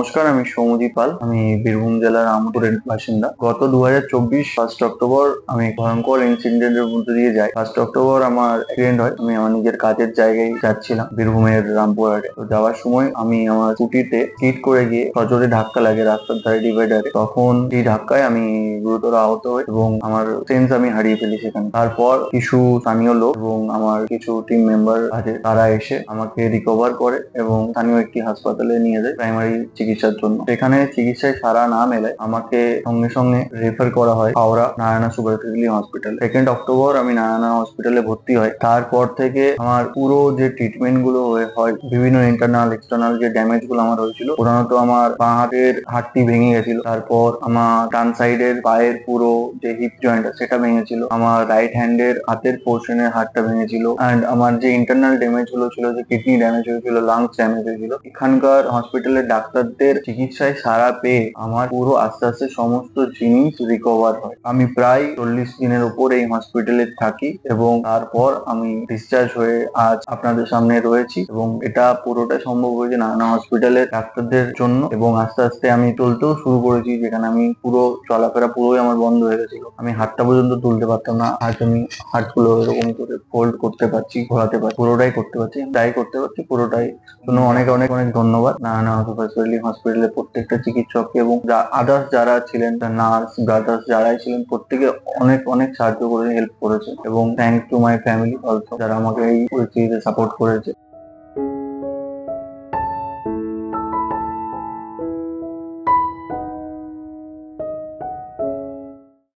নমস্কার, আমি সৌম্যদীপ পাল। আমি বীরভূম জেলার রামপুরের বাসিন্দা। গত 2024 1 অক্টোবর আমি ভয়ঙ্কর ইনসিডেন্টের মধ্যে দিয়ে যাই। 1 অক্টোবর আমার অ্যাক্সিডেন্ট হয়। আমি আমার নিজের কাজের জায়গায় যাচ্ছিলাম বীরভূমের রামপুরহাটে। তো যাওয়ার সময় আমি আমার স্কুটিতে স্কিড করে গিয়ে সজোরে ধাক্কা লাগে রাস্তার ধারে ডিভাইডারে। তখন এই ধাক্কায় আমি গুরুতর আহত হই এবং আমার সেন্স আমি হারিয়ে ফেলি সেখানে। তারপর কিছু স্থানীয় লোক এবং আমার কিছু টিম মেম্বার আছে, তারা এসে আমাকে রিকভার করে এবং স্থানীয় একটি হাসপাতালে নিয়ে যায় প্রাইমারি চিকিৎসার জন্য। সেখানে চিকিৎসায় সাড়া না মেলায় আমাকে সঙ্গে সঙ্গে রেফার করা হয় Howrah Narayana super speciality hospital. 2 October আমি নারায়ণা হসপিটালে ভর্তি হয়। তারপর থেকে আমার পুরো যে ট্রিটমেন্ট গুলো হয়, বিভিন্ন ইন্টারনাল এক্সটার্নাল যে ড্যামেজ গুলো আমার হয়েছিল, প্রধানত আমার বাঁ হাতের হাড়টি ভেঙে গেছিল। তারপর আমার ডান সাইডের পায়ের পুরো যে হিপ জয়েন্ট সেটা ভেঙেছিল। আমার রাইট হ্যান্ডের হাতের পোর্শনের হাড়টা ভেঙেছিল। অ্যান্ড আমার যে ইন্টারনাল ড্যামেজ গুলো ছিল, যে কিডনি ড্যামেজ হয়েছিল, লাংস ড্যামেজ হয়েছিল, এখানকার হসপিটালের ডাক্তারদের চিকিৎসায় সাড়া পেয়ে আমার পুরো আস্তে আস্তে সমস্ত জিনিস রিকভার হয়। আমি প্রায় 40 দিনের উপর এই হসপিটালে থাকি এবং তারপর আমি ডিসচার্জ হয়ে আজ আপনাদের সামনে রয়েছি। এবং এটা পুরোটা সম্ভব হয়েছে নানা হসপিটালের ডাক্তারদের জন্য। এবং আস্তে আস্তে আমি চলতেও শুরু করেছি, যেখানে আমি পুরো চলাফেরা পুরোই আমার বন্ধ হয়ে গেছিল। আমি হাতটা পর্যন্ত তুলতে পারতাম না। আজ আমি হাতগুলো এরকম করে ফোল্ড করতে পারছি, ঘোরাতে পারছি, পুরোটাই করতে পারছি, ট্রাই করতে পারছি পুরোটাই। জন্য অনেক অনেক অনেক ধন্যবাদ নারায়ণা সুপার স্পেশালিটি হসপিটালের প্রত্যেকটা চিকিৎসককে এবং আদার্স যারা ছিলেন, নার্স ব্রাদার্স যারাই ছিলেন, প্রত্যেকে অনেক অনেক সাহায্য করে, হেল্প করেছে। এবং thanks to my family also, যারা আমাকে এই পরিস্থিতিতে সাপোর্ট করেছে।